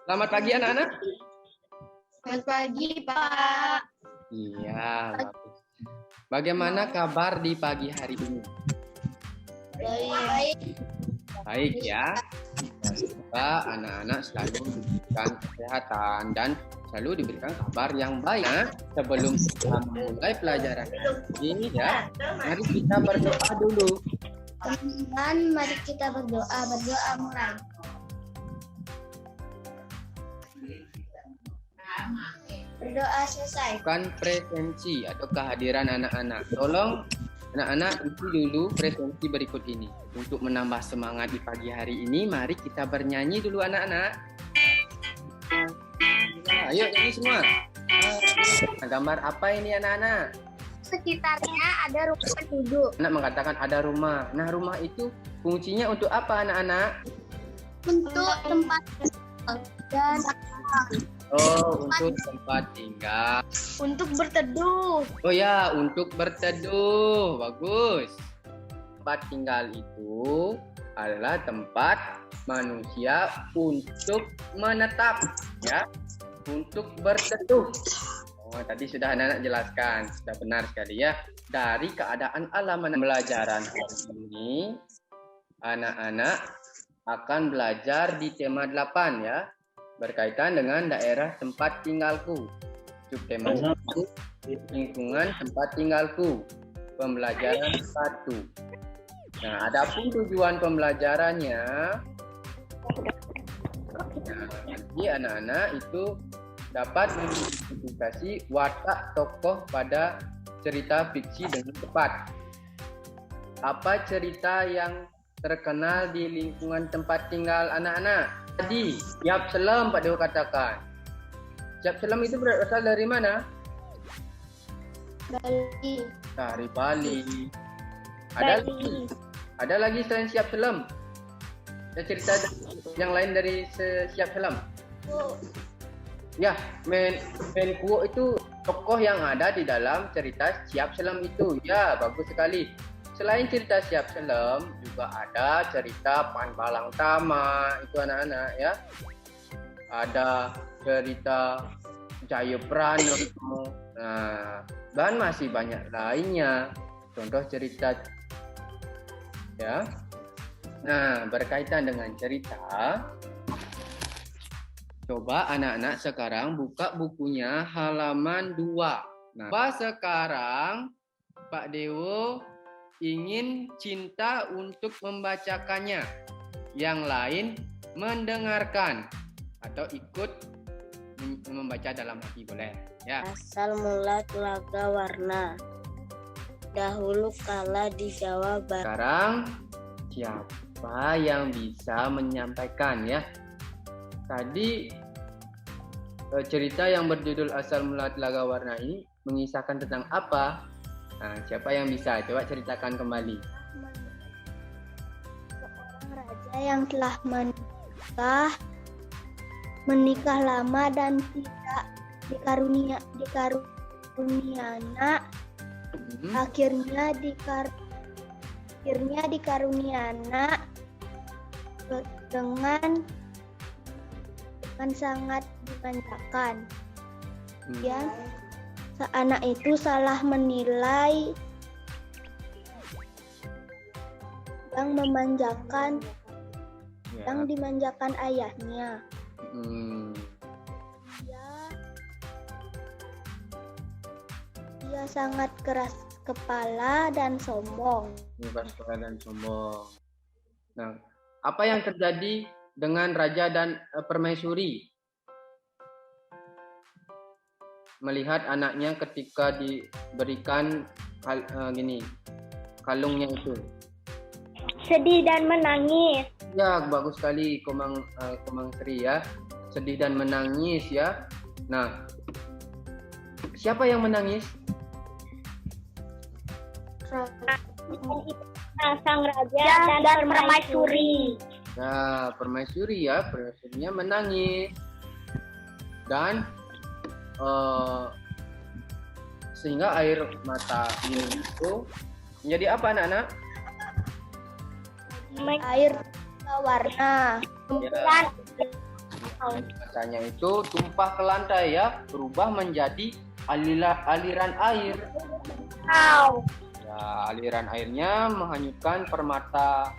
Selamat pagi anak-anak. Selamat pagi, Pak. Iya, bagus. Bagaimana kabar di pagi hari ini? Baik. Baik ya. Semoga anak-anak selalu diberikan kesehatan dan selalu diberikan kabar yang baik. Nah, sebelum kita mulai pelajaran ini ya, mari kita berdoa dulu. Teman-teman, mari kita berdoa. Berdoa mulai. Berdoa selesai. Bukan presensi atau kehadiran anak-anak. Tolong anak-anak isi dulu presensi berikut ini. Untuk menambah semangat di pagi hari ini, mari kita bernyanyi dulu anak-anak. Ayo nyanyi semua. Nah, gambar apa ini anak-anak? Sekitarnya ada rumah penduduk. Anak mengatakan ada rumah. Nah, rumah itu fungsinya untuk apa anak-anak? Untuk tempat dan Oh, untuk tempat tinggal. untuk berteduh. Oh ya, untuk berteduh. Bagus. Tempat tinggal itu adalah tempat manusia untuk menetap, ya, untuk berteduh. Oh, tadi sudah anak-anak jelaskan, sudah benar sekali ya. Dari keadaan alam pembelajaran hari ini, anak-anak akan belajar di tema 8 ya, berkaitan dengan daerah tempat tinggalku. Subtema 1, lingkungan tempat tinggalku. Pembelajaran 1. Nah, adapun tujuan pembelajarannya, nanti anak-anak itu dapat mengidentifikasi watak tokoh pada cerita fiksi dengan tepat. Apa cerita yang terkenal di lingkungan tempat tinggal anak-anak? Tadi, Siap Selam Pak Dewa katakan. Siap Selam itu berasal dari mana? Bali. Dari Bali. Ada lagi selain Siap Selam? Ada cerita yang lain dari Siap Selam? Ya, Menkuo itu tokoh yang ada di dalam cerita Siap Selam itu. Ya, bagus sekali. Selain cerita Siap Selam, juga ada cerita Pan Balang Tama, itu anak-anak ya. Ada cerita Jayaprana. Nah, dan masih banyak lainnya. Contoh cerita ya. Nah, berkaitan dengan cerita, coba anak-anak sekarang buka bukunya halaman 2. Nah, sekarang Pak Dewo ingin cinta untuk membacakannya. Yang lain mendengarkan atau ikut membaca dalam hati boleh. Ya. Asal mula Telaga Warna. Dahulu kala di Jawa Barat. Sekarang siapa yang bisa menyampaikan ya? Tadi cerita yang berjudul Asal Mula Telaga Warna ini mengisahkan tentang apa? Nah, siapa yang bisa? Coba ceritakan kembali. Seorang raja yang telah menikah lama dan tidak dikarunia anak. Akhirnya dikarunia anak dengan sangat dimanjakan. Ya, anak itu salah menilai yang memanjakan, yang dimanjakan ayahnya. Dia sangat keras kepala dan sombong. Keras kepala dan sombong. Nah, apa yang terjadi dengan raja dan permaisuri? Melihat anaknya ketika diberikan kalungnya itu. Sedih dan menangis. Ya, bagus sekali Komang Sri ya. Sedih dan menangis ya. Nah, siapa yang menangis? Sang raja dan permaisuri. Nah, permaisuri ya, permaisurinya menangis. Dan sehingga air mata itu menjadi apa anak-anak? Air warna. Ya. Bahasanya itu tumpah ke lantai ya, berubah menjadi aliran air. Wow. Ya, aliran airnya menghanyutkan permata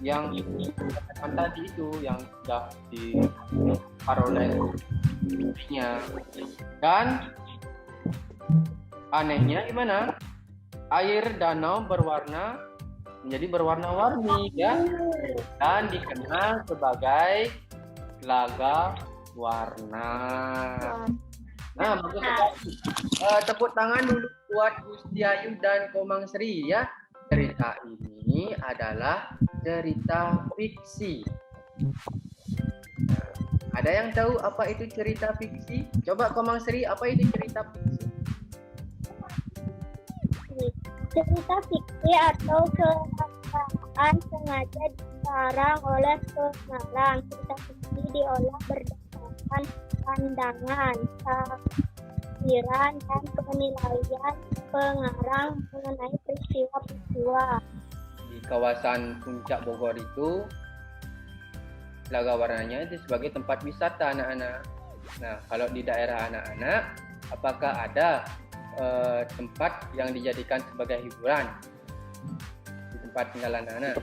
yang dikatakan tadi itu, yang sudah diparolehnya. Dan anehnya gimana? Air danau menjadi berwarna-warni ya, dan dikenal sebagai Telaga Warna. Nah, bagus sekali. Tepuk tangan dulu buat Gusti Ayu dan Komang Sri ya. Cerita ini adalah cerita fiksi. Nah, ada yang tahu apa itu cerita fiksi? Coba Komang Sri, apa itu cerita fiksi? Cerita fiksi atau kenyataan sengaja dikarang oleh pengarang. Cerita fiksi diolah berdasarkan pandangan, pikiran, dan penilaian pengarang mengenai peristiwa-peristiwa. Di kawasan Puncak Bogor itu, Telaga Warnanya itu sebagai tempat wisata anak-anak. Nah, kalau di daerah anak-anak, apakah ada tempat yang dijadikan sebagai hiburan di tempat tinggal anak-anak?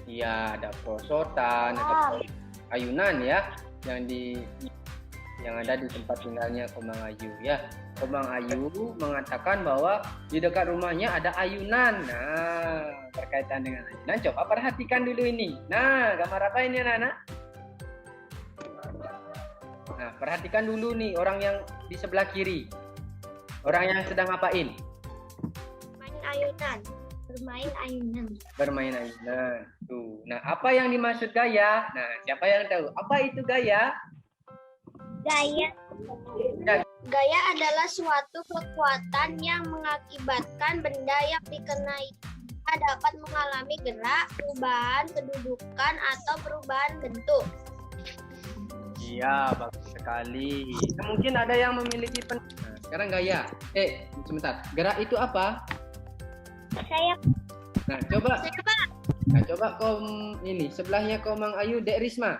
Iya, ada perosotan, ada ayunan ya, yang ada di tempat tinggalnya Komang Ayu ya. Komang Ayu mengatakan bahwa di dekat rumahnya ada ayunan. Nah, berkaitan dengan ayunan, coba perhatikan dulu ini. Nah, gambar apa ini anak-anak? Nah, perhatikan dulu nih orang yang di sebelah kiri. Orang yang sedang ngapain? Bermain ayunan. Bermain ayunan. Tuh. Nah, apa yang dimaksud gaya? Nah, siapa yang tahu? Apa itu gaya? Gaya. Gaya adalah suatu kekuatan yang mengakibatkan benda yang dikenai dapat mengalami gerak, perubahan kedudukan, atau perubahan bentuk. Iya, bagus sekali. Nah, mungkin ada yang memiliki nah, sekarang gaya. Sebentar. Gerak itu apa? Saya Nah, coba ini sebelahnya Komang Ayu, Dek Risma.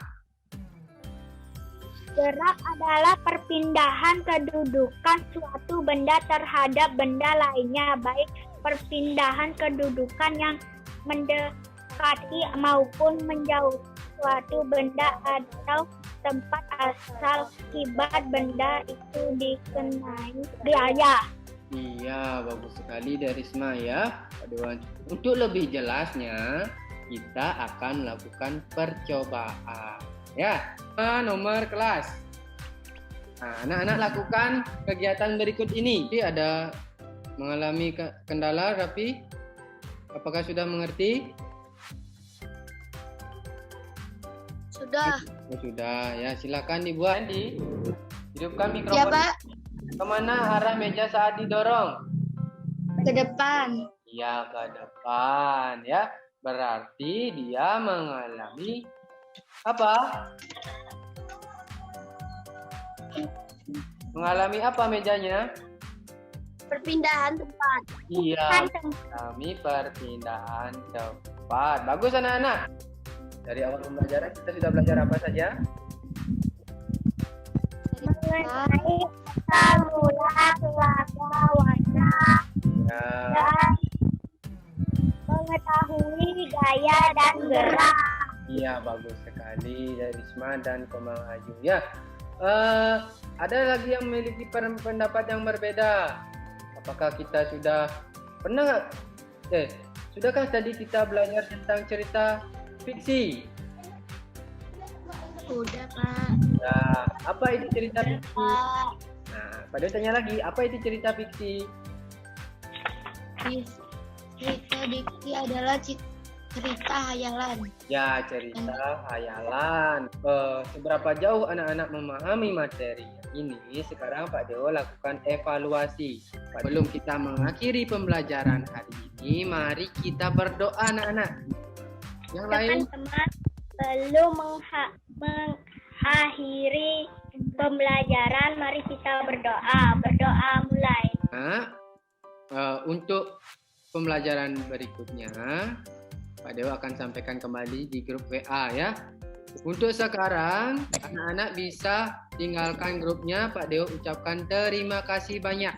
gerak adalah perpindahan kedudukan suatu benda terhadap benda lainnya, baik perpindahan kedudukan yang mendekati maupun menjauh suatu benda atau tempat asal akibat benda itu dikenai gaya. Iya, bagus sekali dari Risma ya. Untuk lebih jelasnya, kita akan melakukan percobaan. Ya, nomor kelas. Nah, anak-anak lakukan kegiatan berikut ini. Jadi ada mengalami kendala, Rafi? Apakah sudah mengerti? Sudah. Oh, sudah, ya silakan dibuat. Hidupkan mikrofon. Ya, Pak. Kemana arah meja saat didorong? Ke depan. Iya, ke depan ya. Berarti dia mengalami apa? Mengalami apa mejanya? Perpindahan tempat. Iya, mengalami perpindahan tempat. Bagus anak-anak. Dari awal pembelajaran kita sudah belajar apa saja? Mengenai mula telaga warna dan mengetahui gaya dan gerak. Iya, bagus sekali dari Risma dan Komang Ayu ya. Ada lagi yang memiliki pendapat yang berbeda. Apakah kita sudah pernah? Sudahkah tadi kita belajar tentang cerita fiksi? Sudah, Pak. Nah, apa itu cerita fiksi? Nah, pada tanya lagi, apa itu cerita fiksi? Cerita fiksi adalah cerita hayalan. Ya, cerita hayalan. Seberapa jauh anak-anak memahami materi ini? Sekarang Pak Dewo lakukan evaluasi. Sebelum kita mengakhiri pembelajaran hari ini, mari kita berdoa anak-anak. Yang lain? Teman-teman, belum mengakhiri pembelajaran, mari kita berdoa. Berdoa mulai. Nah, untuk pembelajaran berikutnya, Pak Dewo akan sampaikan kembali di grup WA ya. Untuk sekarang, anak-anak bisa tinggalkan grupnya. Pak Dewo ucapkan terima kasih banyak.